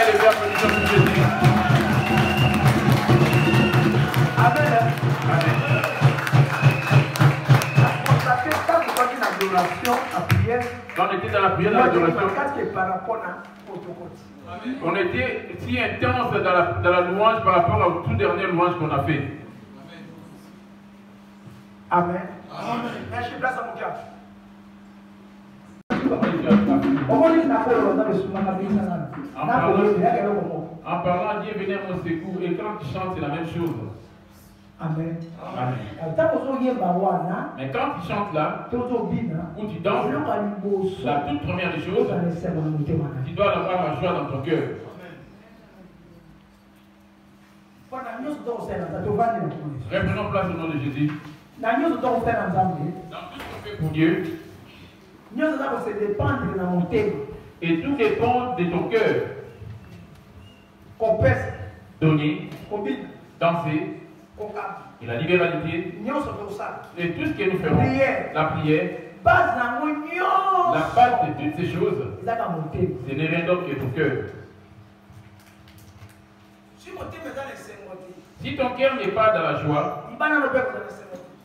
et lever applaudissements pour Jésus. Amen. Amen. Quand on était dans la prière, dans l'adoration, on était si intense dans la louange par rapport au tout dernier louange qu'on a fait. Amen. Amen. Merci, place à mon cœur. En parlant, Dieu venait à mon secours et quand tu chantes, c'est la même chose. Amen. Amen. Mais quand tu chantes là, ou tu danses, la toute première des choses, tu dois avoir la joie dans ton cœur. Reprenons place au nom de Jésus. Dans tout ce qu'on fait pour Dieu, et tout dépend de ton cœur. Donner, danser, et la libéralité, et tout ce que nous ferons, la prière, la base de toutes ces choses, ce n'est rien d'autre que ton cœur. Si ton cœur n'est pas dans la joie,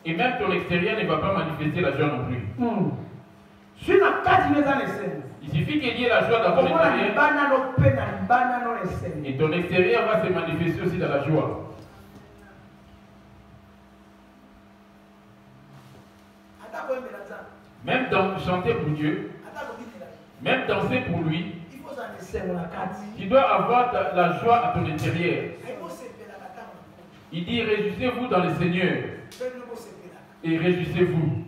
et même ton extérieur ne va pas manifester la joie non plus. Il suffit qu'il y ait la joie dans ton intérieur, et ton extérieur va se manifester aussi dans la joie. Même chanter pour Dieu, même danser pour lui, tu dois avoir la joie à ton intérieur. Il dit, réjouissez-vous dans le Seigneur. Et réjouissez-vous.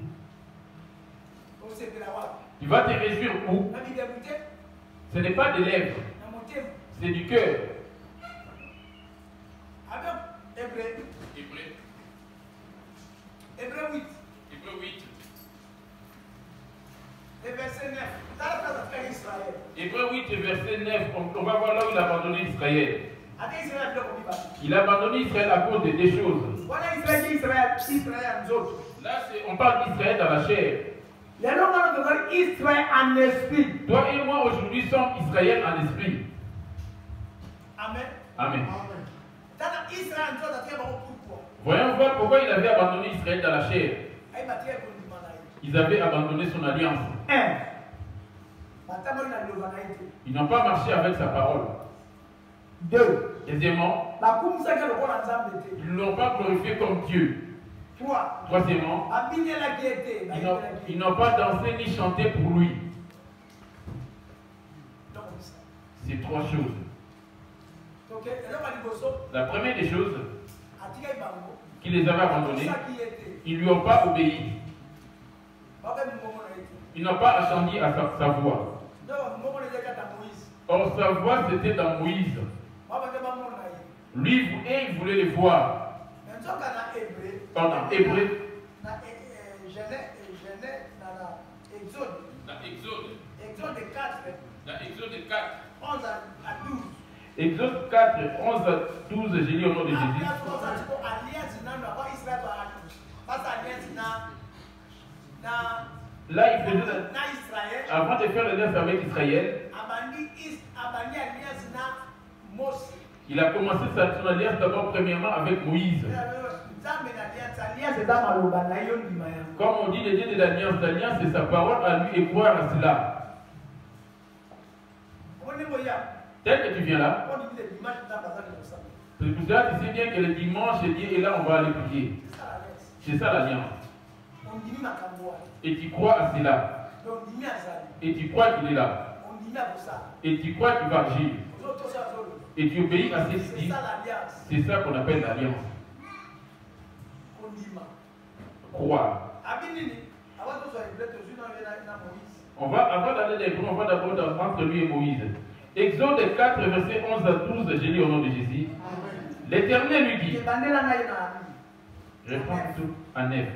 Tu vas te réjouir où? Ce n'est pas des lèvres, c'est du cœur. Hébreu 8. Et verset 9. Hébreu 8 et verset 9. On va voir là où il a abandonné Israël. Il a abandonné Israël à cause de deux choses. Là, on parle d'Israël dans la chair. Toi et moi aujourd'hui sommes Israël en esprit. Amen. Amen. Voyons voir pourquoi il avait abandonné Israël dans la chair. Ils avaient abandonné son alliance. Ils n'ont pas marché avec sa parole. Deuxièmement, ils ne l'ont pas glorifié comme Dieu. Troisièmement, ils n'ont pas dansé ni chanté pour lui. C'est trois choses. La première des choses, qui les avait abandonnés, ils ne lui ont pas obéi. Ils n'ont pas attendu à sa voix. Or, sa voix c'était dans Moïse. Lui, il voulait les voir. Or, dans Hébreu, Exode 4, 11 à 12, j'ai lu au nom de Jésus. Là, il faisait avant de faire l'alliance avec Israël, il a commencé son alliance d'abord premièrement avec Moïse. Comme on dit, le Dieu de l'alliance, c'est sa parole à lui et croire à cela. Tel que tu viens là, c'est pour ça que tu sais bien que le dimanche, et là on va aller prier. C'est ça l'alliance. Et tu crois à cela. Et tu crois qu'il est là. Et tu crois qu'il va agir. Et tu obéis à ce qu'il dit. C'est ça qu'on appelle l'alliance. Croire. On va, avant d'aller dans les on va d'abord entre lui et Moïse. Exode 4, verset 11 à 12, j'ai lu au nom de Jésus. L'Éternel lui dit, réponds tout en F.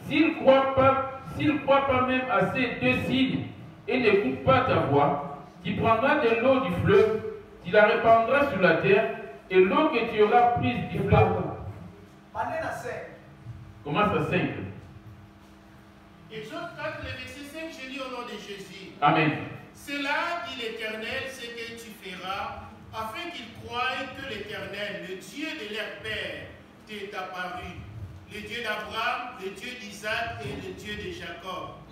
S'il ne croit pas même à ces deux signes et n'écoute pas ta voix, tu prendras de l'eau du fleuve, tu la répandras sur la terre, et l'eau que tu auras prise du fleuve. Commence à 5. Exode 4, le verset 5, je lis au nom de Jésus. Amen. Cela, dit l'Éternel, c'est que tu feras, afin qu'ils croient que l'Éternel, le Dieu de leur père, t'est apparu. Le Dieu d'Abraham, le Dieu d'Isaac et le Dieu de Jacob.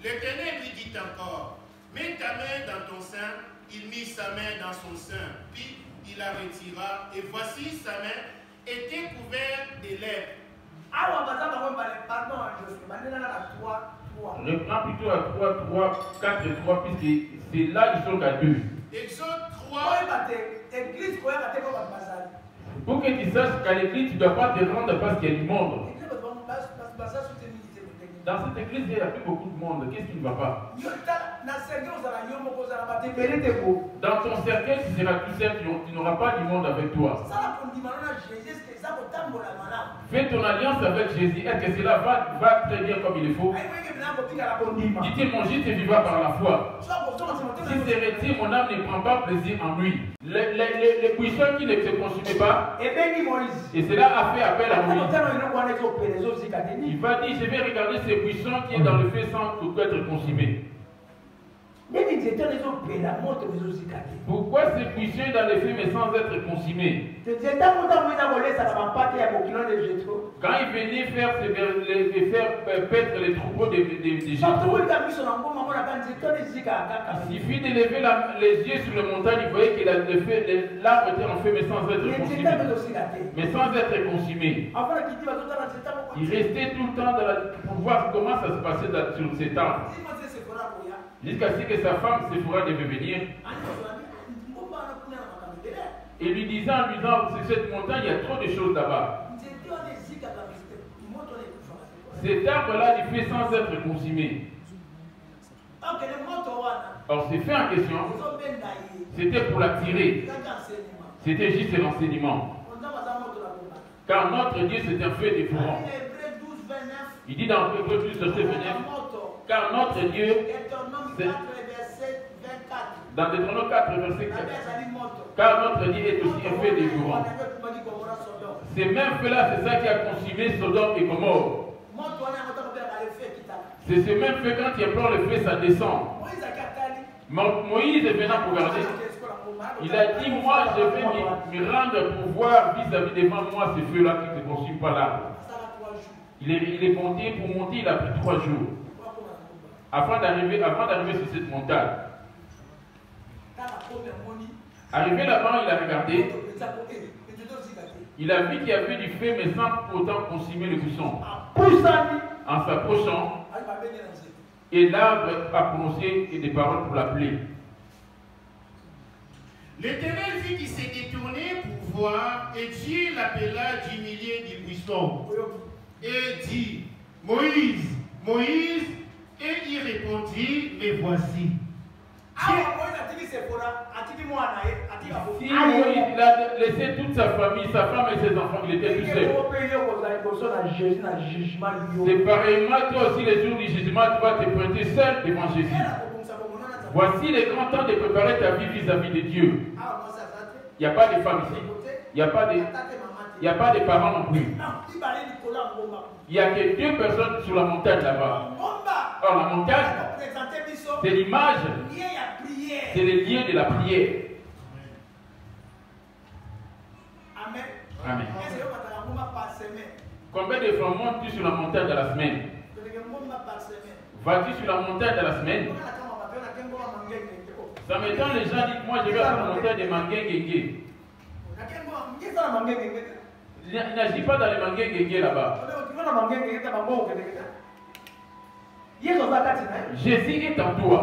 L'Éternel lui dit encore, mets ta main dans ton sein. Il mit sa main dans son sein, puis il la retira, et voici sa main était couverte de lèvres. Reprends plutôt à 3, 3, 4 et 3, puisque c'est là ils sont à 2. Exode 3. Pour que tu saches qu'à l'église, tu ne dois pas te rendre parce qu'il y a du monde. Dans cette église, il n'y a plus beaucoup de monde. Qu'est-ce qui ne va pas? Dans ton cercueil, tu seras tout seul, tu n'auras pas du monde avec toi. Fais ton alliance avec Jésus. Est-ce que cela va très bien comme il le faut? Dites mon juste vivra par la foi. Si c'est retire, mon âme ne prend pas plaisir en lui. Les buissons qui ne se consumaient pas, et cela a fait appel à Moïse. Il va dire, je vais regarder ces buissons qui est dans le feu sans être consumés. Pourquoi ces buissons dans le feu mais sans être consumés? Quand il venait faire paître les troupeaux de Jétro, il suffit de lever les yeux sur le montagne, il voyait que l'arbre était en feu mais sans être consumé. Mais sans être consumé. Il restait tout le temps pour voir comment ça se passait sur cet arbre. Jusqu'à ce que sa femme Séphora devait venir. Et lui disant, c'est cette montagne, il y a trop de choses là-bas. Cet arbre-là, il fait sans être consumé. Or, c'est fait en question. C'était pour l'attirer. C'était juste l'enseignement. Car notre Dieu, c'est un feu dévorant. Il dit dans Hébreux 12, verset 29, car notre Dieu, dans Deutéronome 4, verset 4, car notre Dieu est aussi un feu dévorant. Ces mêmes feux-là, c'est ça qui a consumé Sodome et Gomorrhe. C'est ce même feu, quand il implore le feu, ça descend. Moïse est venant pour regarder. Il a dit, moi, je vais me rendre pour voir vis-à-vis devant moi ce feu-là qui ne consume pas l'arbre. Il est monté, pour monter, il a pris 3 jours. Avant d'arriver sur cette montagne. Arrivé là-bas, il a regardé. Il a vu qu'il y avait du feu, mais sans pourtant consumer le buisson. En s'approchant, et l'arbre a prononcé des paroles pour l'appeler. L'Éternel vit qu'il s'est détourné pour voir, et Dieu l'appela du milieu du buisson. Et dit, Moïse, Moïse, et il répondit, mais voici. Si Moïse a laissé toute sa famille, sa femme et ses enfants, il était tout seul. C'est pareillement, toi aussi, les jours du jugement, tu vas te pointer seul devant Jésus. Voici les grands temps de préparer ta vie vis-à-vis de Dieu. Il n'y a pas de femmes ici. Il n'y a pas de parents non plus. Il n'y a que 2 personnes sur la montagne là-bas. Or, la montagne, c'est l'image, c'est le lieu de la prière. Amen. Combien de fois montes-tu sur la montagne de la semaine? Vas-tu sur la montagne de la semaine? Ça m'étonne, les gens disent, moi je vais à la montagne de Manguengue. Il n'agit pas dans les Manguengue là-bas. Jésus est en toi.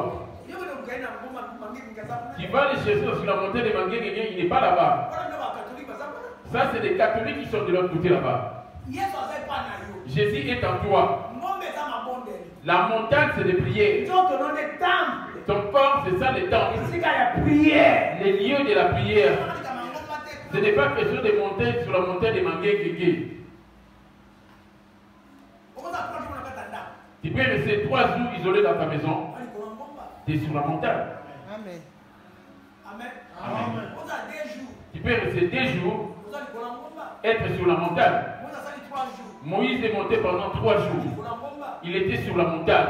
Tu vas les chercher sur la montagne de Manguengue, il n'est pas là-bas. Ça, c'est des catholiques qui sont de l'autre côté là-bas. Jésus est en toi. La montagne, c'est des prières. Ton corps, c'est ça les temples. Les lieux de la prière. Ce n'est pas question de monter sur la montagne de Manguengue. Tu peux rester 3 jours isolé dans ta maison. Tu es sur la montagne. Amen. Amen. Tu peux rester 2 jours, être sur la montagne. Moïse est monté pendant 3 jours. Il était sur la montagne.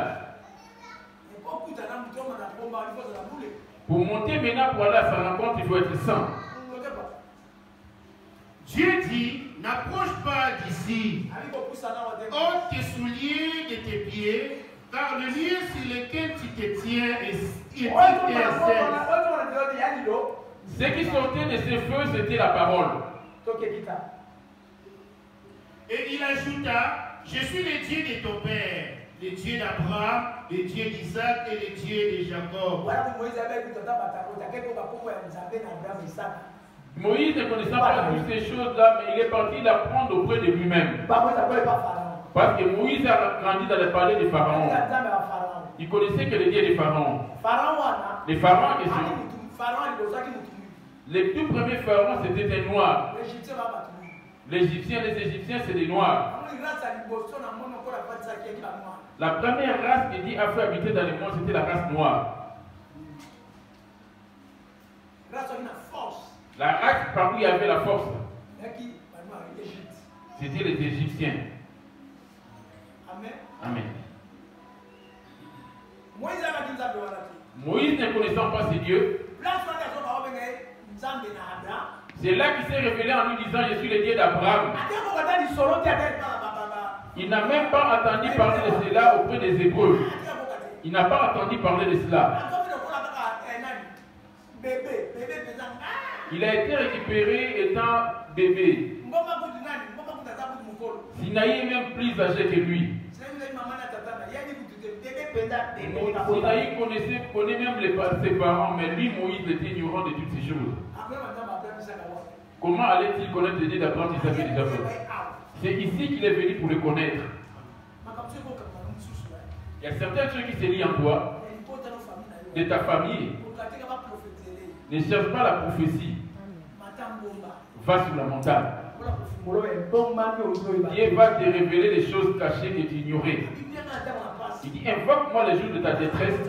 Pour monter maintenant pour aller à sa rencontre, il faut être saint. Dieu dit, n'approche pas d'ici. Ôte tes souliers de tes pieds, car le lieu sur lequel tu te tiens est Ce qui sortait de ses feux, c'était la parole. Et il ajouta, je suis le Dieu de ton père, le Dieu d'Abraham, le Dieu d'Isaac et le Dieu de Jacob. Moïse ne connaissant pas toutes ces choses-là, mais il est parti l'apprendre auprès de lui-même. Parce que Moïse a grandi dans le palais de Pharaon. Il connaissait que le Dieu de Pharaon. Les pharaons en question. Les tout premiers pharaons, c'était des noirs. Les Égyptiens, c'est des noirs. La première race qui dit a fait habiter dans le monde, c'était la race noire. La race par où il y avait la force, c'était les Égyptiens. Amen. Moïse ne connaissant pas ces dieux, c'est là qu'il s'est révélé en lui disant, je suis le Dieu d'Abraham. Il n'a même pas attendu parler de cela auprès des Hébreux. Il n'a pas attendu parler de cela. Il a été récupéré étant bébé. Sinaï est même plus âgé que lui. Sinaï connaît même ses parents, mais lui, Moïse, était ignorant de toutes ces choses. Comment allait-il connaître le Dieu d'Abraham s'il savait déjà fait? C'est ici qu'il est venu pour le connaître. Il y a certaines choses qui se lient en toi, de ta famille. Ne cherche pas la prophétie. Va sur la montagne. Dieu va te révéler les choses cachées que tu ignorais. Il dit, invoque-moi les jours de ta détresse.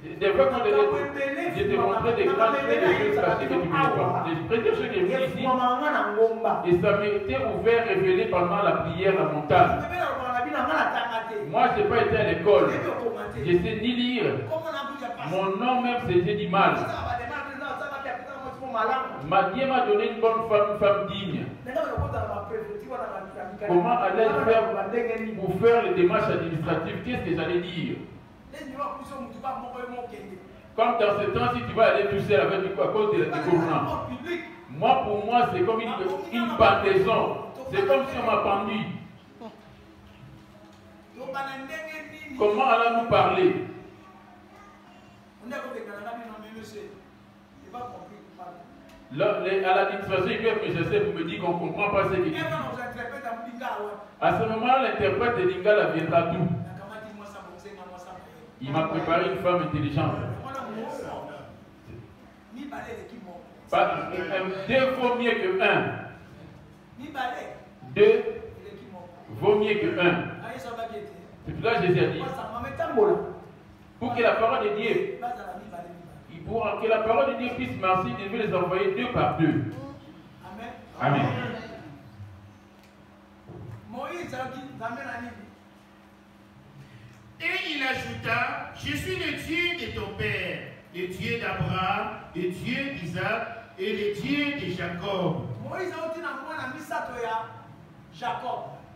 Je te montrerai des grandes choses, des choses cachées que tu ne connais pas. Les premières choses que j'ai vues ici, et ça m'était ouvert, révélé pendant la prière à la montagne. Moi, je n'ai pas été à l'école. Je ne sais ni lire. Mon nom même, c'était du mal. Dieu m'a donné une bonne femme, une femme digne. Comment allais-je faire pour faire les démarches administratives? Qu'est-ce que j'allais dire? Comme dans ce temps, si tu vas aller tout seul avec du à cause du corona. Moi, pour moi, c'est comme une pendaison. C'est comme si on m'a pendu. Comment allons-nous parler? À l'administration, ils peuvent me chercher pour me dire qu'on ne comprend pas ce que tu dis. À ce moment-là, l'interprète de Lingala viendra d'où? Il m'a préparé une femme intelligente. Deux vaut mieux que un. Deux vaut mieux que un. C'est pour ça que Jésus a dit, pour que la parole de Dieu, pour que la parole de Dieu puisse marcher, il devait les envoyer deux par deux. Amen. Et il ajouta, je suis le Dieu de ton père, le Dieu d'Abraham, le Dieu d'Isaac et le Dieu de Jacob.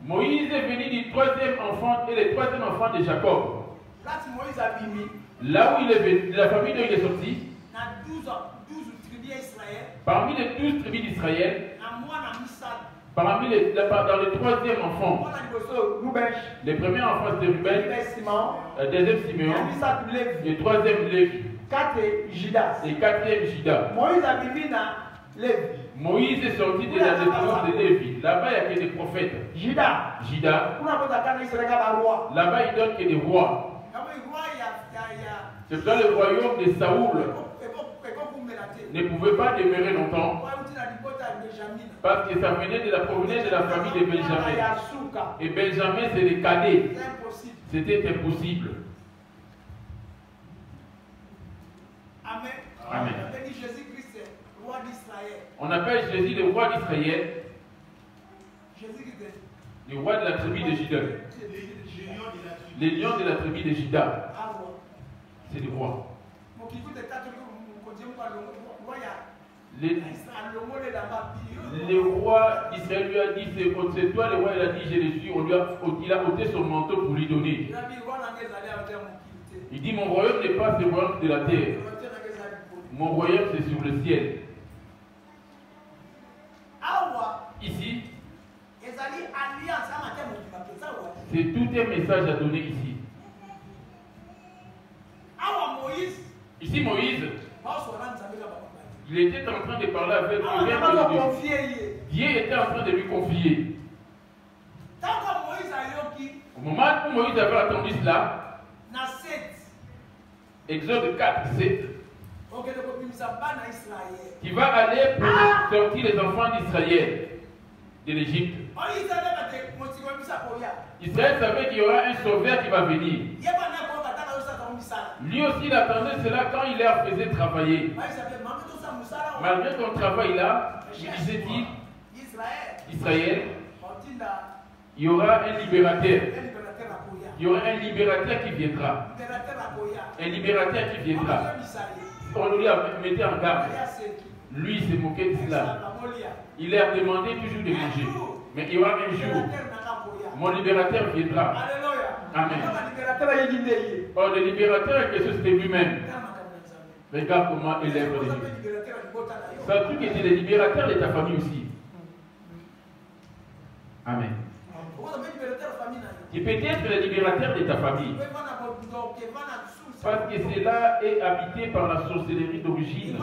Moïse est venu du troisième enfant et le troisième enfant de Jacob. Là où il est venu, de la famille dont il est sorti, parmi les 12 tribus d'Israël, dans le troisième enfant, le premier enfant c'était Ruben, le deuxième Simeon, le troisième Lévi, et quatrième Juda. Moïse est sorti de la descendance de Lévi. Là-bas, il n'y a que des prophètes. Juda. Là-bas, il donne que des rois. C'est dans le royaume de Saoul ne pouvait pas demeurer longtemps parce que ça venait de la provenance de la famille de Benjamin. Et Benjamin, c'est les cadets. C'était impossible. Amen. On appelle Jésus le roi d'Israël, le roi de la tribu de Juda. Les lions de la tribu de Juda. C'est le roi. Les rois d'Israël lui a dit, c'est toi le roi, il a dit, je le suis. Il a ôté son manteau pour lui donner. Il dit, mon royaume n'est pas ce royaume de la terre. Mon royaume, c'est sur le ciel. Ici, c'est tout un message à donner ici. Ici, Moïse, il était en train de parler avec Dieu. Dieu était en train de lui confier. Au moment où Moïse avait attendu cela, Exode 4, 7, qui va aller pour sortir les enfants d'Israël de l'Égypte. Israël savait qu'il y aura un sauveur qui va venir. Lui aussi, il attendait cela quand il leur faisait travailler. Malgré ton travail là, il disait-il, Israël, il y aura un libérateur. Il y aura un libérateur qui viendra. Un libérateur qui viendra. On lui a mis en garde. Lui, il s'est moqué de cela. Il leur demandait toujours de manger. Mais il y aura un jour, mon libérateur viendra. Amen. Oh, le libérateur, que c'était lui-même. Regarde comment il est revenu. C'est un truc qui était le libérateur de ta famille aussi. Amen. Tu peux être le libérateur de ta famille. Parce que cela est habité par la sorcellerie d'origine.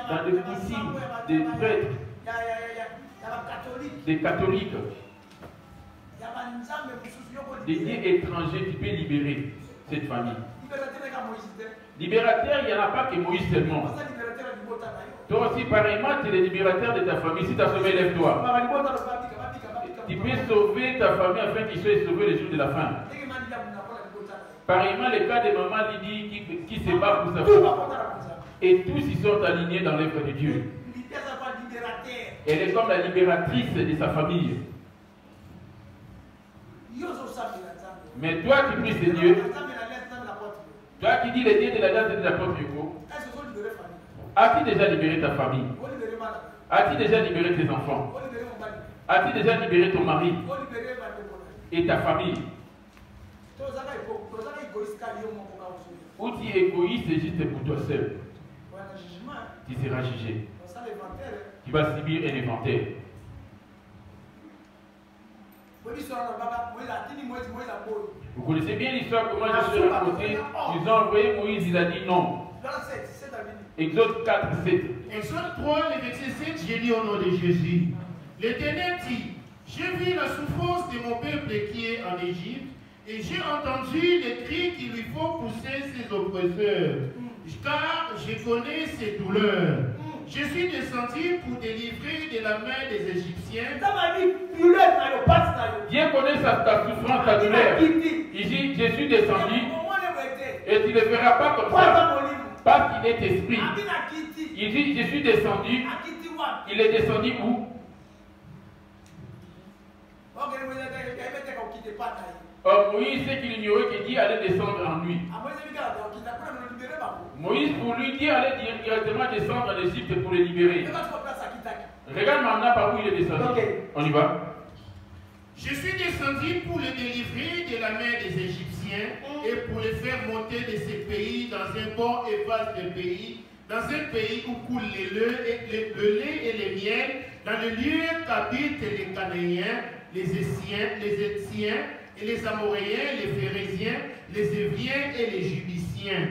Dans les coutumes des prêtres, des catholiques, des dieux étrangers, tu peux libérer cette famille. Libérateur, il n'y en a pas que Moïse seulement. Toi aussi, pareillement, tu es le libérateur de ta famille. Si tu as sauvé, lève-toi. Tu peux sauver ta famille afin qu'ils soient sauvés le jour de la fin. Pareillement, le cas de maman Lydie qui se bat pour sa famille. Et tous ils sont alignés dans l'œuvre de Dieu. Elle est comme la libératrice de sa famille. Mais toi qui pries de Dieu, toi qui dis les dieux de la date de l'apôtre Hugo, as-tu déjà libéré ta famille? As-tu déjà libéré tes enfants? As-tu déjà libéré ton mari et ta famille? Ou tu es égoïste et juste pour toi seul? Tu seras jugé. Tu vas subir un inventaire. Vous connaissez bien l'histoire, comment je suis raconté. Ils ont envoyé Moïse, il a dit non. Exode 4, 7. Exode 3, le verset 7, j'ai lu au nom de Jésus. L'Éternel dit, j'ai vu la souffrance de mon peuple qui est en Égypte, et j'ai entendu les cris qu'il lui faut pousser ses oppresseurs, car je connais ses douleurs. Je suis descendu pour délivrer de la main des Égyptiens. Dieu connaît ta souffrance, ta douleur. Il dit, je suis descendu, et tu ne le feras pas comme ça, parce qu'il est esprit. Il dit, je suis descendu. Il est descendu où? Or, Moïse sait qu'il ignorait que Dieu allait descendre en lui. Moïse, pour lui, Dieu allait directement descendre en Égypte pour le libérer. Regarde maintenant par où il est descendu. On y va. Je suis descendu pour le délivrer de la main des Égyptiens et pour le faire monter de ces pays dans un bon et vaste pays, dans un pays où coule le lait et le miel, dans le lieu qu'habitent les Cananéens, les Étiens, et les Amoréens, les Phérésiens, les Éviens et les Jubiciens.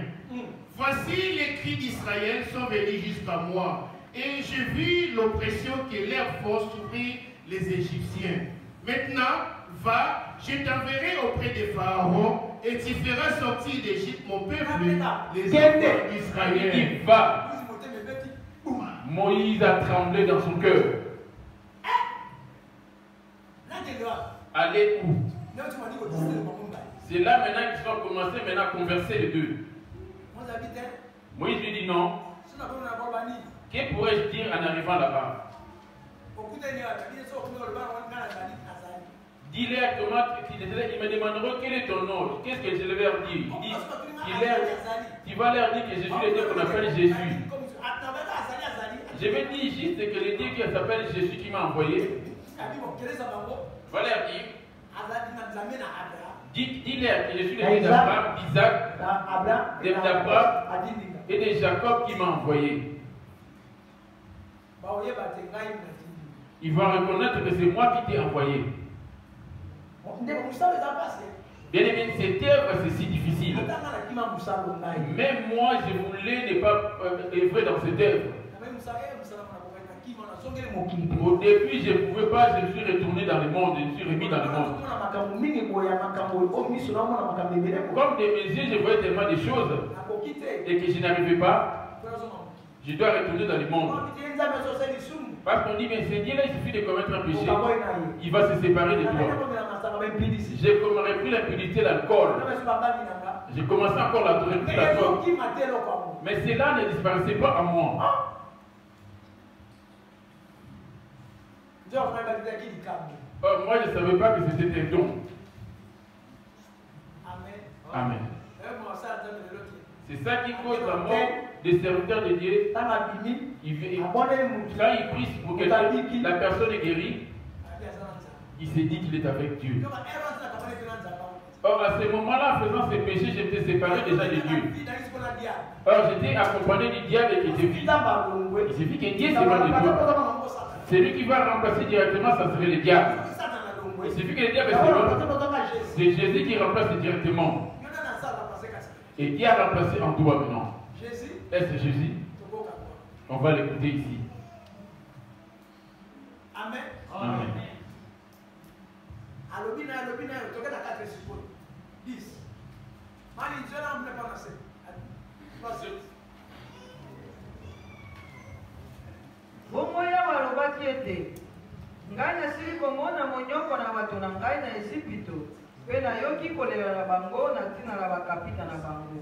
Voici les cris d'Israël sont venus jusqu'à moi, et j'ai vu l'oppression que leur font souffrir les Égyptiens. Maintenant, va, je t'enverrai auprès de Pharaon, et tu feras sortir d'Égypte mon peuple, les enfants d'Israël. Il va. Moïse a tremblé dans son cœur. Aller où? C'est là maintenant qu'ils vont commencer maintenant à converser les deux. Moïse lui dit non. Que pourrais-je dire en arrivant là-bas? Dis-leur comment ils me demanderont quel est ton nom. Qu'est-ce que je vais leur dire? Il dit, tu vas leur dire que Jésus est le Dieu qu'on appelle Jésus. Je vais dire juste que le Dieu qui s'appelle Jésus qui m'a envoyé. Va leur dire. Dis-leur que je suis le Dieu d'Abraham, d'Isaac, d'Abraham et de Jacob qui m'a envoyé. Ils vont reconnaître que c'est moi qui t'ai envoyé. Bien aimé, cette œuvre c'est si difficile. Même moi, je voulais ne pas œuvrer dans cette œuvre. Au début, je ne pouvais pas, je me suis retourné dans le monde, je me suis remis dans le monde. Comme de mes yeux, je voyais tellement de choses et que je n'arrivais pas, je dois retourner dans le monde. Parce qu'on dit, mais ce Dieu-là, il suffit de commettre un péché, il va se séparer de toi. J'ai repris l'impudicité, l'alcool. J'ai commencé encore la drogue. Mais cela ne disparaissait pas en moi. Moi, je ne savais pas que c'était un don. Amen. C'est ça qui cause la mort des serviteurs de Dieu. Quand il prie pour quelqu'un, la personne est guérie, il s'est dit qu'il est avec Dieu. Or, à ce moment-là, en faisant ces péchés, j'étais séparé déjà de Dieu. Or, j'étais accompagné du diable et qui était vide. Il suffit que Dieu s'éloigne de toi. C'est lui qui va remplacer directement, ça serait le diable. Il suffit que le diable s'éloigne. C'est Jésus qui remplace directement. Et qui a remplacé en toi maintenant? Est-ce Jésus? On va l'écouter ici. Amen. Amen. Bomoya balobaki ete ngai nasili komona monyoko na bato na ngai na Ejipito mpe nayoki kolela na bango na ntina na bakapita na bango.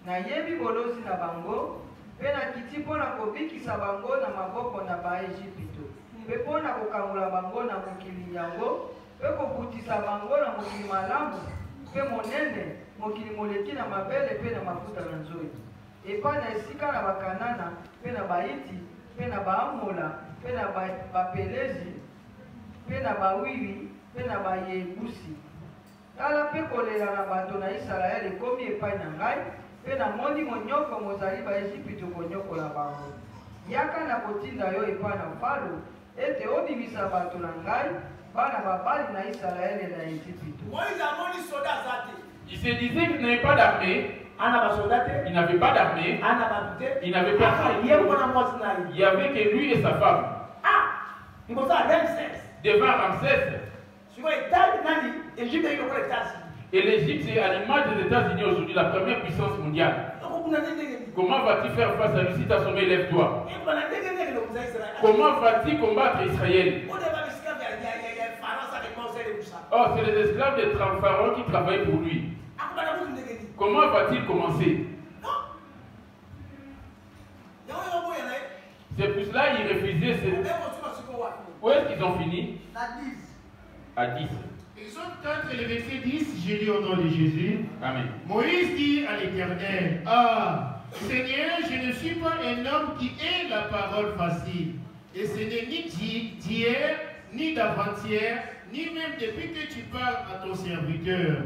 Nayebi bolozi na bango mpe nakiti mpo na kobikisa bango na maboko na Baejipito mpe mpo na kokangola bango na mokili yango mpe kobutisa bango na mokili malamu mpe monene, mokili moleki na mabele mpe na mafuta na nzoyi, epai na esika na Bakanana mpe na Baiti mpe na Baamola mpe na Bapelezi mpe na Bawiri mpe na Bayebusi. Tala mpe kolela na bato na Isalaele ekomi epai na ngai mpe namoni monyoko mozali Baejipito konyokola bango. Yaka na kotinda yo epai na Faro ete obimisa bato na ngai bana babali na Isalaele na Ejipito. Il se disait qu'il n'avait pas d'armée. Il n'avait pas d'armée. Il n'avait pas de... Il n'y avait que lui et sa femme. Devant Ramsès. Et l'Égypte, c'est à l'image des États-Unis aujourd'hui, la première puissance mondiale. Comment vas-tu faire face à lui si tu as sommeil, lève-toi? Comment vas-tu combattre Israël? Oh, c'est les esclaves de Pharaon qui travaillent pour lui. Comment va-t-il commencer? C'est pour cela qu'ils refusaient cette... Où est-ce qu'ils ont fini? À 10. Exode 4, le verset 10, je lis au nom de Jésus. Amen. Moïse dit à l'Éternel, ah, Seigneur, je ne suis pas un homme qui ait la parole facile. Et ce n'est ni d'hier, ni d'avant-hier, ni même depuis que tu parles à ton serviteur.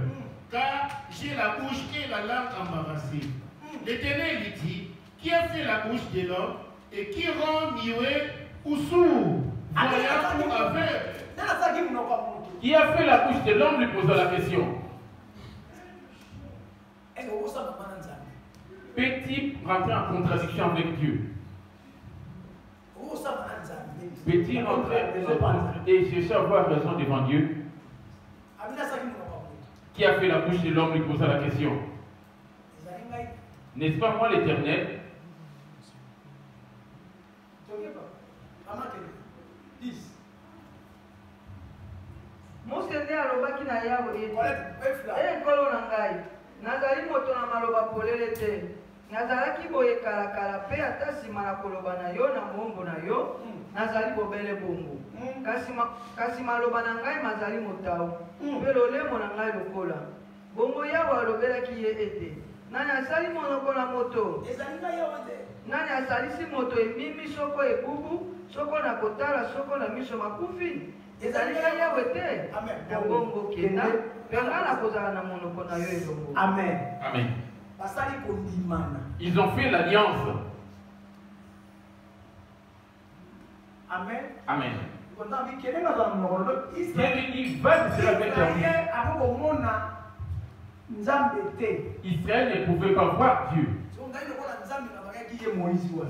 Car j'ai la bouche et la langue embarrassée. L'Éternel lui dit, qui a fait la bouche de l'homme et qui rend muet ou sourd, voyant ou aveugle? Qui a fait la bouche de l'homme lui posa la question. Peut-il rentrer en contradiction avec Dieu? Peut-il rentrer et chercher à avoir raison devant Dieu? Qui a fait la bouche de l'homme lui posa la question. N'est-ce pas moi l'Éternel? Mosende alobaki na Yawe ete nkolo na ngai nazali moto na maloba polele te nazalaki boye kalakala pe ata nsima na koloba na yo na mongo na yo nazali bobele bongo kasi maloba na ngai mazali motawu mpe lolemo na ngai lokola bongo yawe alobelaki ye ete nani asali monoko na moto nani asalisi moto emimi soko ebubu soko na kotala soko na miso makufi ezalika yawe te bongo kenda mpe ngai nakozala na monoko na yo elongo. Amen. Amen. Ils ont fait l'alliance. Amen. Amen. Dieu dit, va avec Israël ne pouvait pas voir Dieu.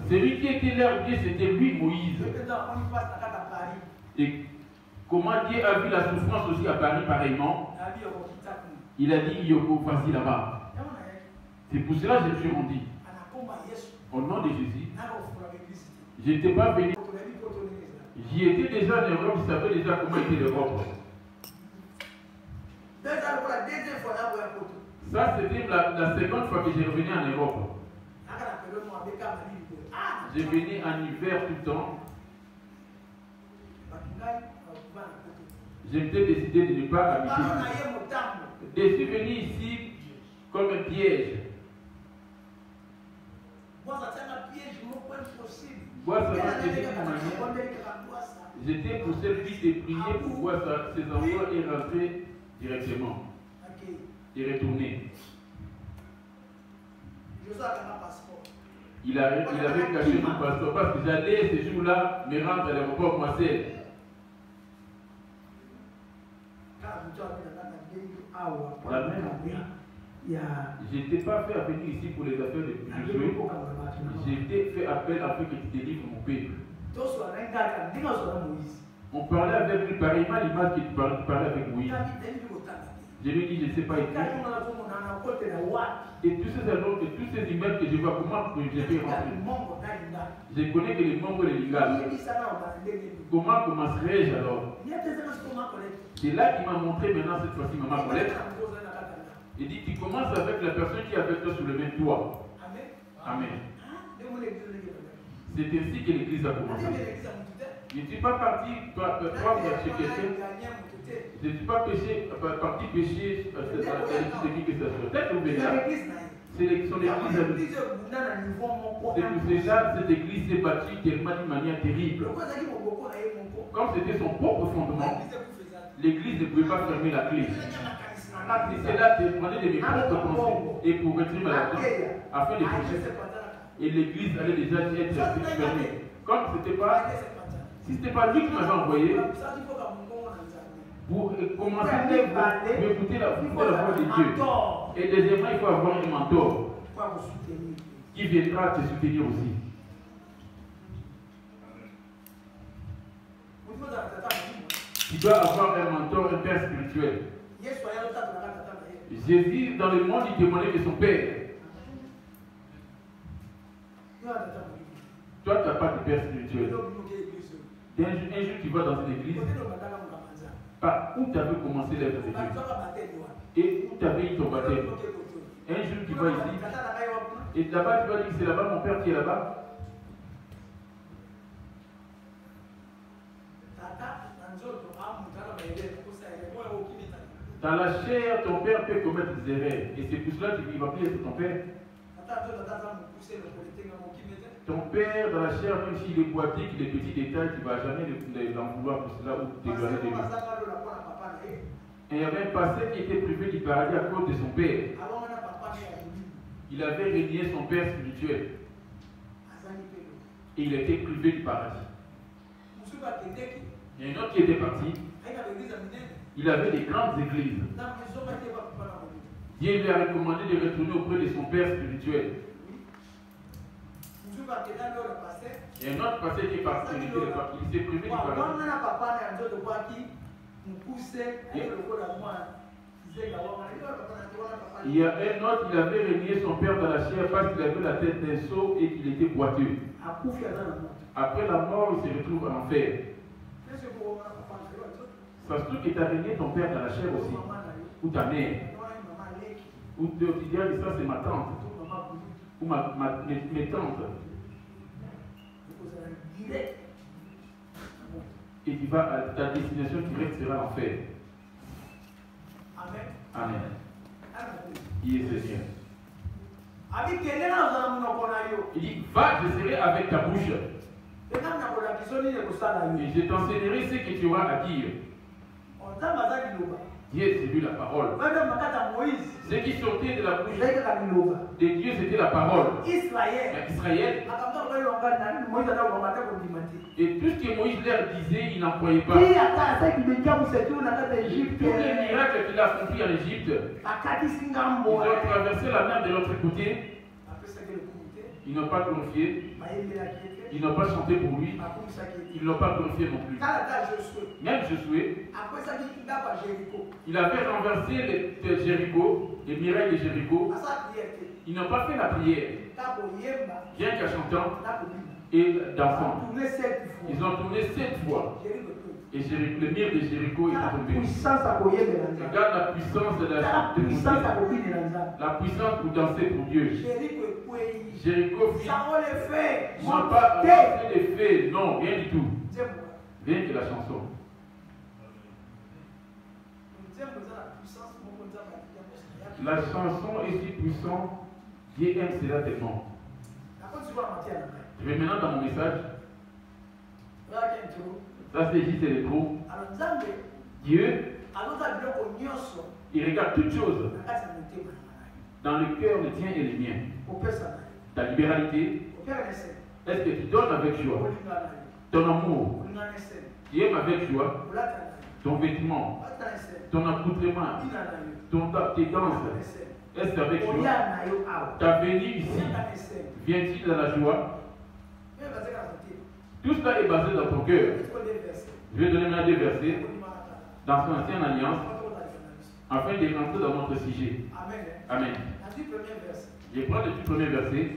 Celui qui était leur Dieu, c'était lui, Moïse. Et comment Dieu a vu la souffrance aussi à Paris pareillement, il a dit, Yoko, voici là-bas. C'est pour cela que je suis rendu. Au nom de Jésus, je n'étais pas venu. J'y étais déjà en Europe, je savais déjà comment était l'Europe. Ça, c'était la seconde fois que j'ai revenu en Europe. J'ai venu en hiver tout le temps. J'ai peut-être décidé de ne pas habiter ici. Je suis venu ici comme un piège. J'étais poussé plus de prier pour voir ses enfants et rentrer directement. Et retourner. Il avait caché mon passeport parce que j'allais ce jour-là me rendre à l'aéroport Marseille. Je n'étais pas fait venir ici pour les affaires de jouer. J'ai fait appel afin que tu délivres mon peuple. On parlait avec lui pareillement l'image que tu parlais avec Moïse. Je lui ai dit, je ne sais pas écrire. Et tous ces albums, tous ces images que je vois, comment je fais rentrer? Je connais que les membres de l'IGA. Comment commencerai-je alors? C'est là qu'il m'a montré maintenant cette fois-ci, maman Colette. Il dit, tu commences avec la personne qui est avec toi sur le même toit. Amen. C'est ainsi que l'église a commencé. Je ne suis pas parti prendre chez quelqu'un. Je ne suis pas parti pécher à l'église de qui que ce soit. Peut-être que vous là, c'est son église à lui. C'est pour cela cette église s'est bâtie tellement d'une manière terrible. Comme c'était son propre fondement, l'église ne pouvait pas fermer la clé. C'est là de demander de mes propres conseils et pour retirer ma l'argent afin de protéger. Et l'église allait déjà être fermée. Comme c'était pas, si ce n'était pas lui qui m'avait envoyé pour commencer à écouter la voix de Dieu. Et deuxièmement, il faut avoir un mentor qui viendra te soutenir aussi. Tu dois avoir un mentor, un père spirituel. Jésus, dans le monde, il témoignait de son père. Toi, tu n'as pas de père spirituel. Un jour, tu vas dans une église. Par où tu avais commencé l'œuvre de Dieu? Et où tu avais eu ton baptême? Un jour, tu vas ici. Et là-bas, tu vas dire que c'est là-bas mon père qui est là-bas. Dans la chair, ton père peut commettre des erreurs. Et c'est pour cela qu'il ne va plus être ton père. Ton père, dans la chair, même s'il est boité, qu'il est petit détail, tu ne vas jamais l'en vouloir pour cela ou t'éloigner de lui. Et il y avait un passé qui était privé du paradis à cause de son père. Il avait régné son père spirituel. Et il était privé du paradis. Il y a un autre qui était parti. Il avait des grandes églises. Dieu lui a recommandé de retourner auprès de son père spirituel. Il y a un autre passé qui est parti. Il s'est privé du paradis. Il y a un autre, il avait régné son père dans la chair parce qu'il avait la tête d'un sot et qu'il était boiteux. Après la mort, il se retrouve en enfer. Ça se trouve qu'il t'a régné ton père dans la chair aussi. Ou ta mère. Ou tu dis, ça c'est ma tante. ou mes tantes. Et ta destination directe sera l'enfer. Amen. Amen. Qui est Seigneur? Il dit, va, je serai avec ta bouche. Et je t'enseignerai ce que tu auras à dire. Dieu, c'est lui la parole. Ce qui sortait de la bouche de Dieu, c'était la parole. Israël. Et tout ce que Moïse leur disait, il n'en croyait pas. Tous les miracles qu'il a accomplis en Égypte, ils ont traversé la mer de l'autre côté. Ils n'ont pas glorifié. Ils n'ont pas chanté pour lui. Ils ne l'ont pas glorifié non plus. Même Josué, il avait renversé les Jéricho, les murailles de Jéricho. Ils n'ont pas fait la prière. Bien qu'en chantant et dansant. Ils ont tourné 7 fois. Et le mur de Jéricho est tombé. Regarde la puissance de la puissance pour danser pour Dieu. Jéricho fit. Ils n'ont pas fait les faits, non, rien du tout. Rien que la chanson. La chanson est si puissante, Dieu aime cela tellement. Je vais maintenant dans mon message. Ça c'est juste les trous. Dieu, il regarde toutes choses dans le cœur le tien et le mien. Ta libéralité, est-ce que tu donnes avec joie? Ton amour, tu aimes avec joie? Ton vêtement, ton accoutrement, tes danses, est-ce avec joie? Ta venue ici, vient-il dans la joie? Tout cela est basé dans ton cœur. Je vais donner maintenant 2 versets dans son ancienne alliance afin de rentrer dans notre sujet. Amen. Je prends le tout premier verset.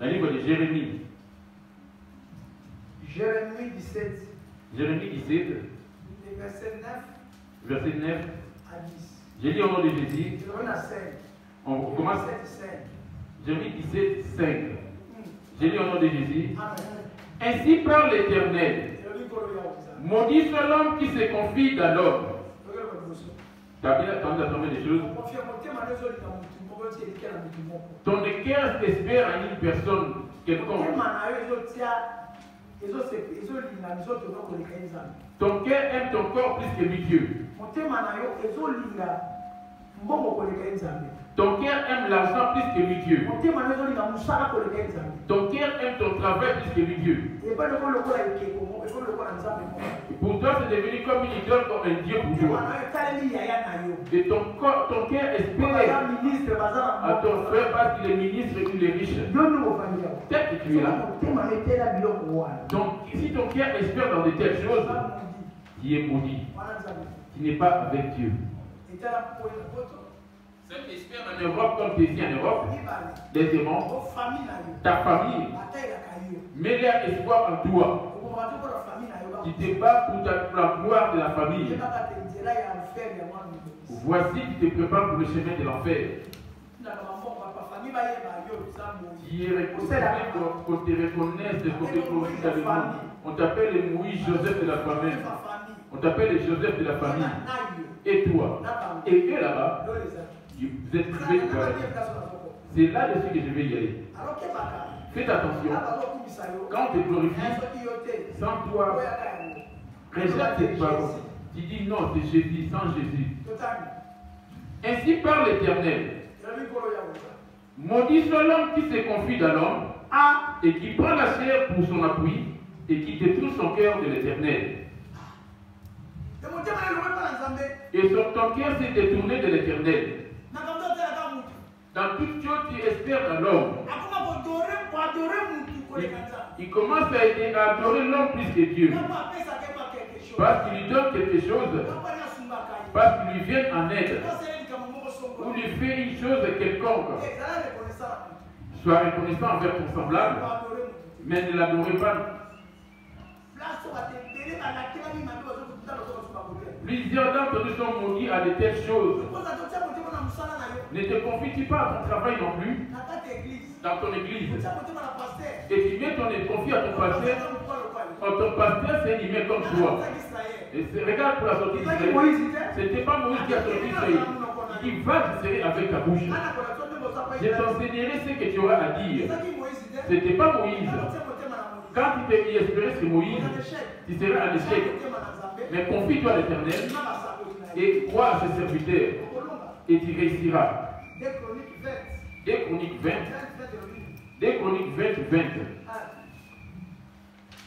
Le livre de Jérémie. Jérémie 17. Jérémie 17. Verset 9 à 10. J'ai dit au nom de Jésus. On commence. Jérémie 17, 5. J'ai dit au nom de Jésus. Ainsi parle l'Éternel. Maudit soit l'homme qui se confie dans l'homme. Tu as bien entendu la première des choses. Ton cœur espère en une personne quelconque. Ton cœur aime ton corps plus que Dieu. Ton cœur aime l'argent plus que Dieu. Ton cœur aime ton travail plus que Dieu. Pour toi, c'est devenu comme une idole, comme un Dieu pour toi. Et ton cœur espère à ton frère parce qu'il est ministre et qu'il est riche. Peut-être que tu es là. Donc, si ton cœur espère dans de telles choses, tu es maudit. Tu n'es pas avec Dieu. Ceux qui espèrent en Europe comme tu es en Europe, deuxièmement, ta famille, mets leur espoir en toi. Tu te bats pour la gloire de la famille. Voici, tu te prépares pour le chemin de l'enfer. Qui est reconnu qu'on te reconnaisse, qu'on te glorifie dans le monde. On t'appelle le Moïse Joseph de la famille. On t'appelle le Joseph de la famille. Et toi, et eux là-bas, vous êtes privés de paradis. C'est là-dessus que je vais y aller. Faites attention. Quand on te glorifie, sans toi, rejette cette parole. Tu dis non, c'est Jésus, sans Jésus. Ainsi parle l'Éternel. Maudit soit l'homme qui se confie dans l'homme et qui prend la chair pour son appui et qui détruit son cœur de l'Éternel. Et ton cœur s'est détourné de l'Éternel. Dans toute chose, tu espères dans l'homme. Il commence à adorer l'homme plus que Dieu. Parce qu'il lui donne quelque chose. Parce qu'il lui vient en aide. Ou lui fait une chose quelconque. Sois reconnaissant envers ton semblable. Mais ne l'adorez pas. Plusieurs d'entre nous sont maudits à de telles choses. Ne te confies-tu pas à ton travail non plus dans ton église. Et tu mets ton confie à ton pasteur. Ton pasteur, c'est un humain comme toi. Et regarde pour la sortie d'Israël. Ce n'était pas Moïse qui a sorti Israël. Il dit, va t'insérer avec ta bouche. Je t'enseignerai ce que tu auras à dire. Ce n'était pas Moïse. Quand tu espérais que Moïse, tu seras un échec. Mais confie-toi à l'Éternel et crois à ses serviteurs. Et tu réussiras. 2 Chroniques 20. 2 Chroniques 20, 20.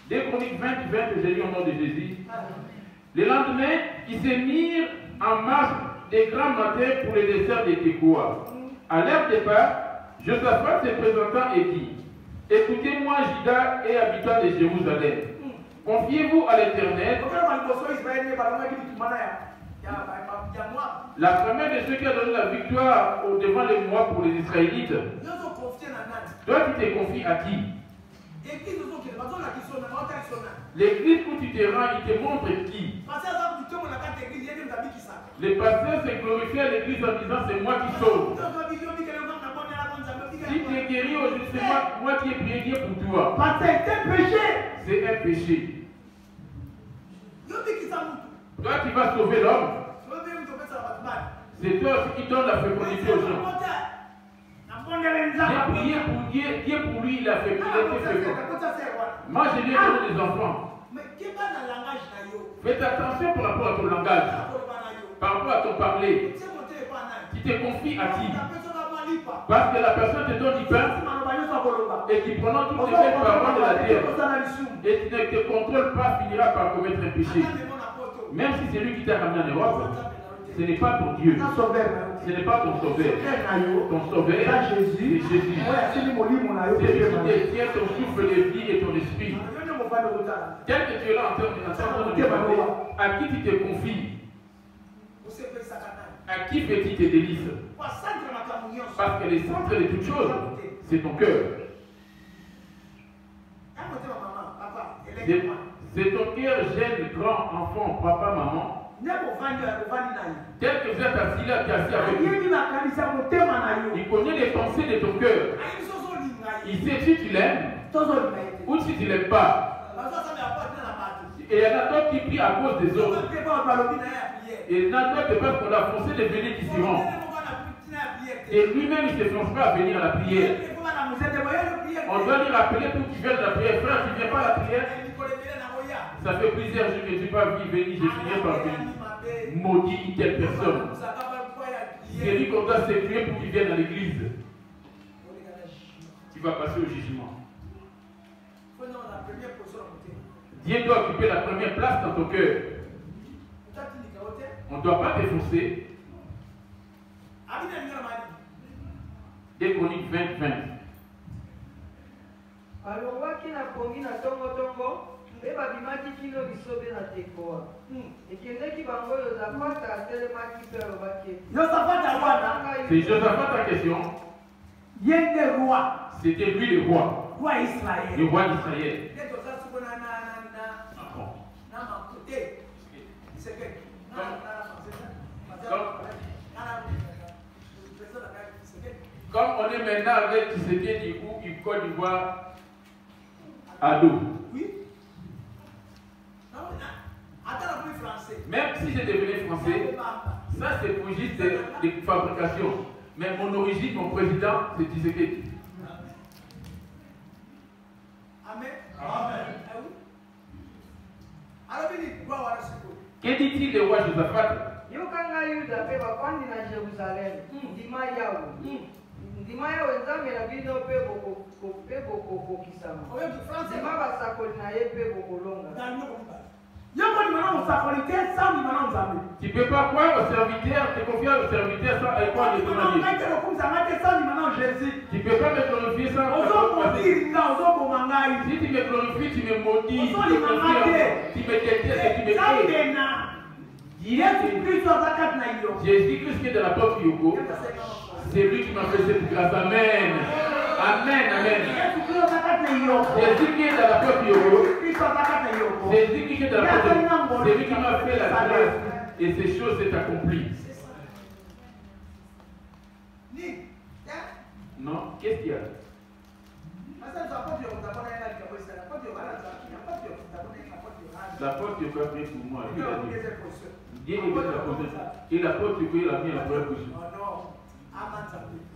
2 Chroniques 20, 20, j'ai lu au nom de Jésus. Le lendemain, ils se mirent en marche des grands matins pour le dessert de Tekoa. À leur départ, Josaphat se présenta et dit, écoutez-moi, Juda et habitants de Jérusalem. Confiez-vous à l'Éternel. La première de ceux qui a donné la victoire au devant les mois pour les Israélites. Toi, tu te confies à qui? L'église où tu te rends, il te montre qui? Les pasteurs se glorifient à l'église en disant c'est moi qui sauve. Si tu es guéri aujourd'hui, c'est moi qui ai prié pour toi. C'est un péché. Toi, tu vas sauver l'homme. C'est toi aussi qui donne la fécondité aux gens. J'ai prié pour Dieu, Dieu pour lui, il a fait fécond. Moi, je lui ai donné des enfants. Faites attention par rapport à ton langage, par rapport à ton parler. Tu te confies à qui? Parce que la personne te donne du pain et qui prenant toutes les belles paroles de la terre et tu ne te contrôles pas, finira par commettre un péché. Même si c'est lui qui t'a ramené en Europe, ce n'est pas ton Dieu. Ce n'est pas ton sauveur. Ton sauveur, c'est Jésus. C'est lui qui tient ton souffle de vie et ton esprit. Tel que tu es là en train de parler, à qui tu te confies? À qui fais-tu tes délices? Parce que le centre de toutes choses, c'est ton cœur. C'est ton cœur, jeune, grand, enfant, papa, maman. Tel que vous êtes assis là, tu es assis avec lui. Il connaît les pensées de ton cœur. Il sait si tu l'aimes ou si tu ne l'aimes pas. Et il y en a d'autres qui prient à cause des autres. Et il y en a d'autres parce qu'on a forcé de venir qui s'y rend. Et lui-même, il ne se force pas à venir à la prière. On doit lui rappeler pour qu'il vienne à la prière. Frère, tu ne viens pas à la prière? Ça fait plusieurs jours que tu n'es pas venir, je finirai par venir. Maudit une telle personne. C'est lui qu'on doit séduire pour qu'il vienne à l'église. Tu vas passer au jugement. Dieu doit occuper la première place dans ton cœur. On ne doit pas t'efforcer. 2 Chroniques 20, 20. Alongwaki na pongi na tongo mpe babimaki kino bisobe na Tekoa. Ekendeki bango Yozafat atelemaki mpe alobaki. C'est Josaphat ta question. C'était lui le roi. Le roi d'Israël. Comme on est maintenant avec Tshisekedi ou Côte d'Ivoire à dos. Oui. Même si je devenais français, ça c'est pour juste des fabrications. Mais mon origine, mon président, c'est Tshisekedi. Amen. Amen. Que dit-il le roi Josaphat? Yokanga Yuda pe bafandi na Jérusalem. Ndima yawo. Ndima yawo nzambe na bino pe boko kisama. Ndima basakoli na ye pe bokolonga. Tu ne peux pas croire au serviteur, te confier au serviteur sans aller croire les demander. Tu ne peux pas me glorifier sans si tu me glorifies, tu me maudis, tu me détestes et tu me hais. Jésus-Christ qui est dans la porte Yoko, c'est lui qui m'a fait cette grâce. Amen. Amen, amen. Jésus qui est dans la porte Yoko, Jésus qui est dans la porte Yoko, c'est lui qui m'a fait la grâce et ces choses s'est accomplies. Elia. La porte que tu as pris pour moi, il a dit. Dieu est la porte. Et la porte que il a mis en première position.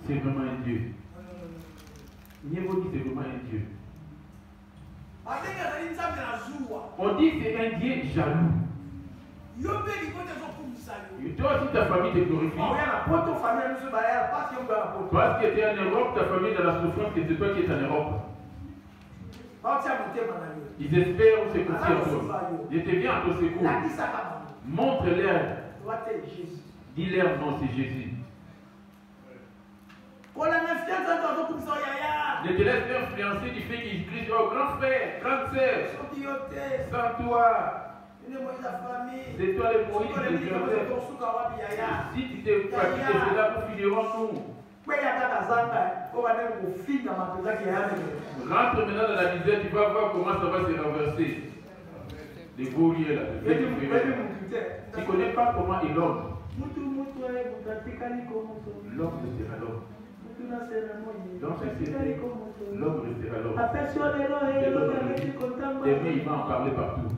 C'est vraiment un Dieu. Niveau dit c'est vraiment un Dieu. On dit que c'est un Dieu jaloux. Et toi aussi ta famille te glorifie. Parce que tu es en Europe, ta famille est dans la souffrance, que c'est toi qui es en Europe. Ils espèrent se confier en toi. Je te viens à ton secours. Montre-leur. Dis-leur non, c'est Jésus. Ne te laisse pas influencer du fait qu'ils crient oh grand frère, grande sœur, sans toi. C'est toi le Moïse de Joseph. Si tu te pratiques cela, nous finirons nous. Rentre maintenant dans la misère, tu vas voir comment ça va se renverser. Les beaux-lieux là. Tu ne connais pas comment il l'homme. L'homme sera l'homme. Dans ce ciel, l'homme restera l'homme. Demain, il va en parler partout.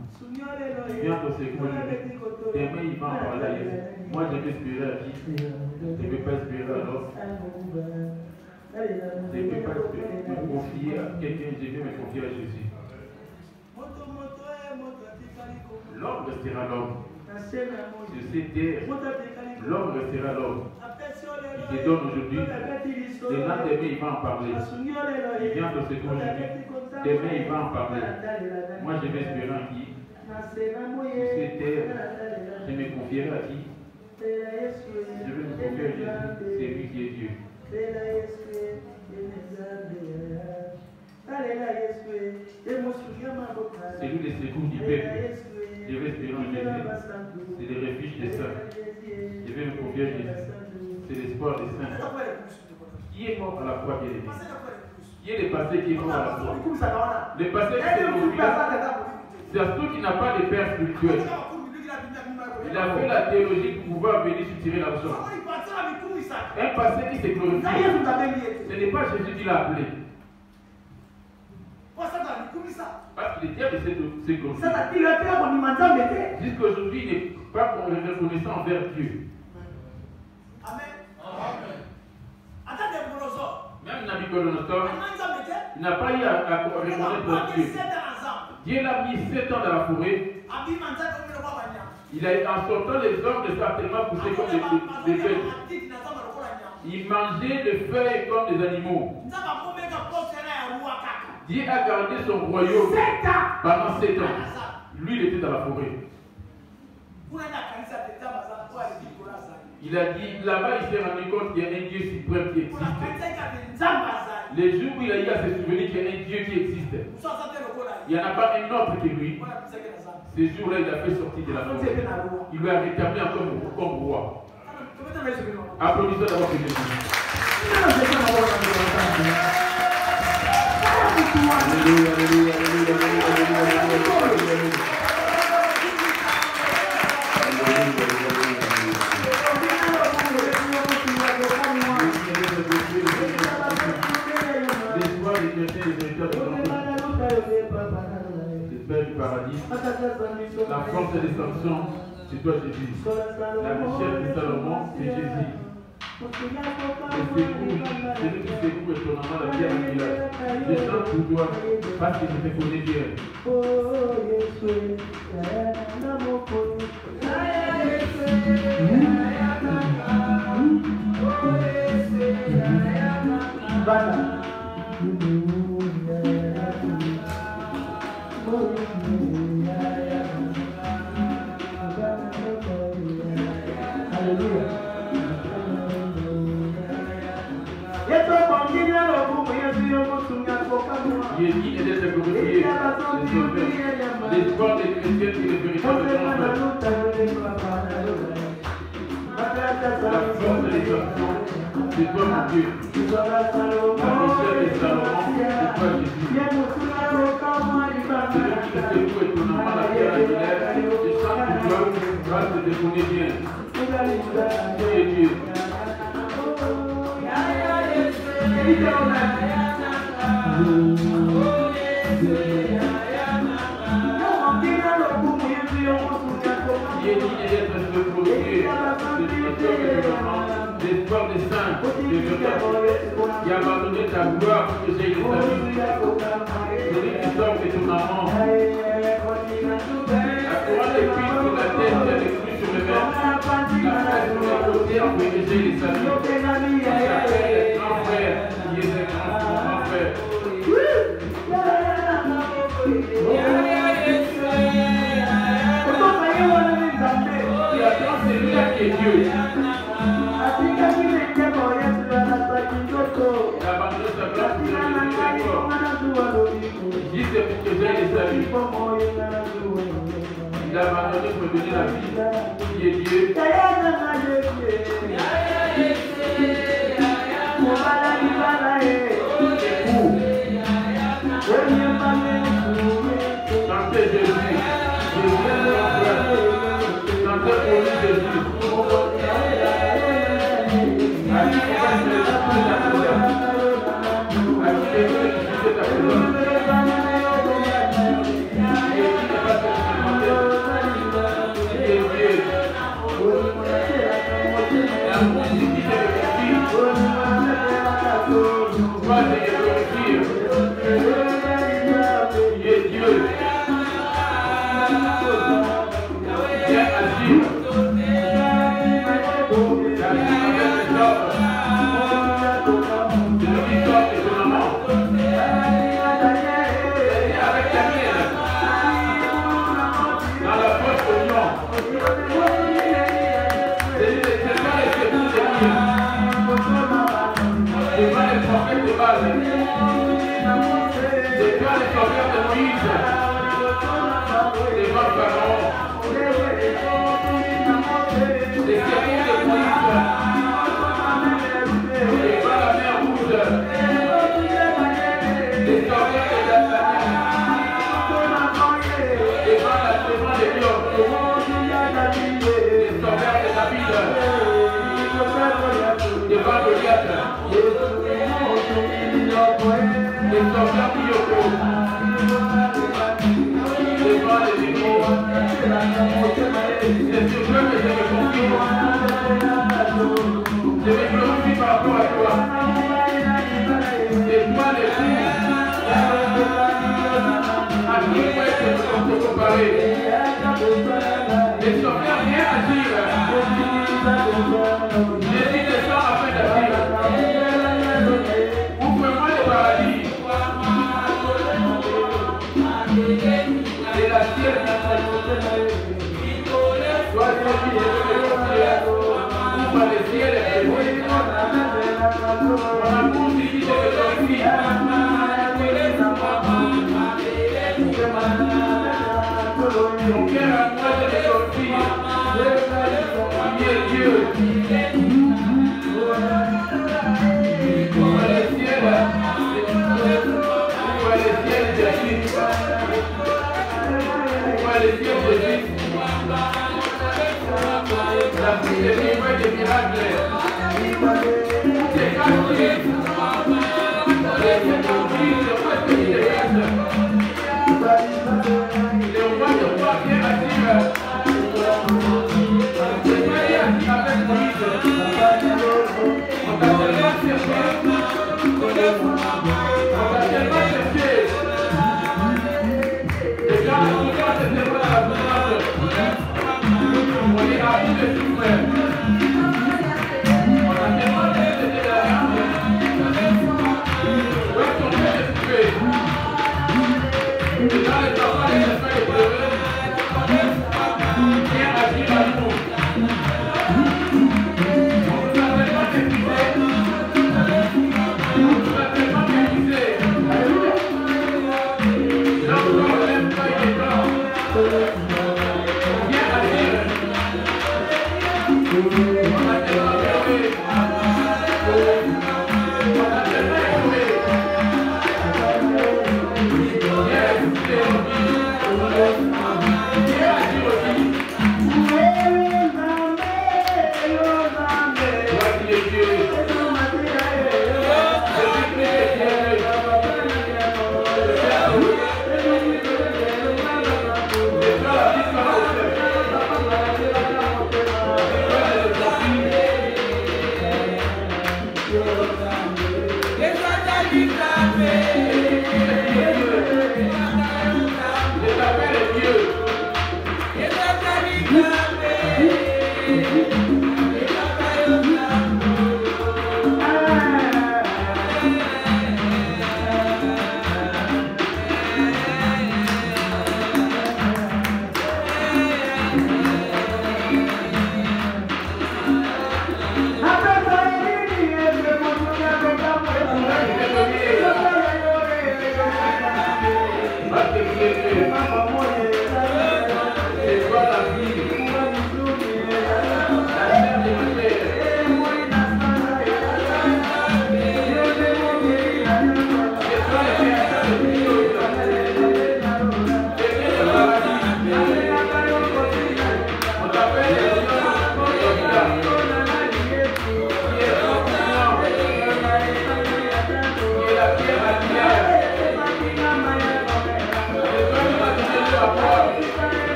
Viens ton secours. Demain, il va en parler ailleurs. Moi, je vais espérer à qui? Je ne vais pas espérer à l'homme. Je ne vais pas me confier à quelqu'un, je vais me confier à Jésus. L'homme restera l'homme. Sur cette terre, l'homme restera l'homme. Il te donne aujourd'hui. Le lendemain, il va en parler. Il vient de secours aujourd'hui. Demain, il va en parler. Moi, je vais espérer en qui? Sur cette terre, je me confierai à qui? Je vais me confier à Jésus. C'est lui qui est Dieu. C'est lui le secours du peuple. Je vais espérer en Jésus. C'est le refuge des saints. Je vais me confier à Jésus. C'est l'espoir des saints. Qui est mort à la croix, bien aimé? Qui est le passé qui est mort à la croix? Le passé qui est mort. C'est à ceux qui n'a pas de père spirituel. Il a fait la théologie pour pouvoir venir soutirer l'argent. Un passé qui s'est glorifié. Ce n'est pas Jésus qui l'a appelé. Parce qu'il est diable de s'est glorifié. Jusqu'à aujourd'hui, il n'est pas reconnaissant envers Dieu. Même Nabucodonosor, il n'a pas eu à reconnaître Dieu. Dieu l'a mis 7 ans dans la forêt. Il a, en sortant les hommes de sa tellement poussés comme des bêtes. Il mangeait les feuilles comme des animaux. Dieu a gardé son royaume pendant 7 ans. Lui, il était dans la forêt. Il a dit, là-bas, il s'est rendu compte qu'il y a un Dieu suprême qui existe. Les jours où il a eu à se souvenir qu'il y a un Dieu qui existe, il n'y en a pas un autre que lui. Ces jours-là, il a fait sortir de la forêt. Il lui a rétabli encore comme roi. Applaudissons d'abord que Jésus. Alléluia, alléluia, alléluia, alléluia. L'espère du paradis, la force des sanctions, c'est toi Jésus. La richesse de Salomon, c'est Jésus. Celui qui secoue étonnamment la vie à un village. Je chante pour toi parce que je te connais bien. Jésus est d'être glorifié, l'espoir des chrétiens qui est le véritable grand. La force des actions, c'est toi mon Dieu. La richesse des Salomon, c'est toi Jésus. C'est lui qui te secoue étonnamment la terre à l'hiver. Je chante pour toi, parce que je te connais bien. Tu es Dieu. Il est digne d'être le premier, l'espoir des saints, qui a abandonné ta gloire pour que j'aille le salut. Celui qui sort de ton amant. La couronne d'épines sur la tête, la décrue sur le mains, la fraise sur les côtés, pour que j'aille le salut. Grand frère, qui est un grand frère. Celui-là qui est Dieu. Il a abandonné sa place pour le Jésus c'est pour que j'aille les saluts. Il a abandonné pour me donner la vie. Qui est Dieu. Chantez Jésus. Jésus est mon frère. Chantez pour lui Jésus. Welcome.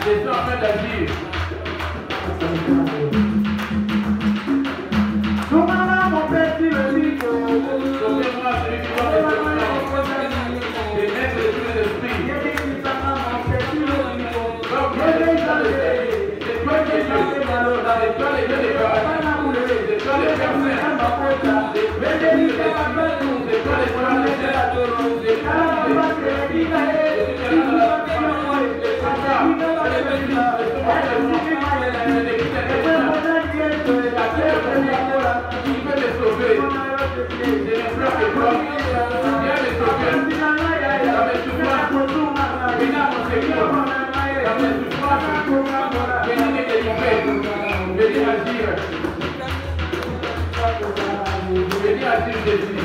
C'est toi qui es Jésus.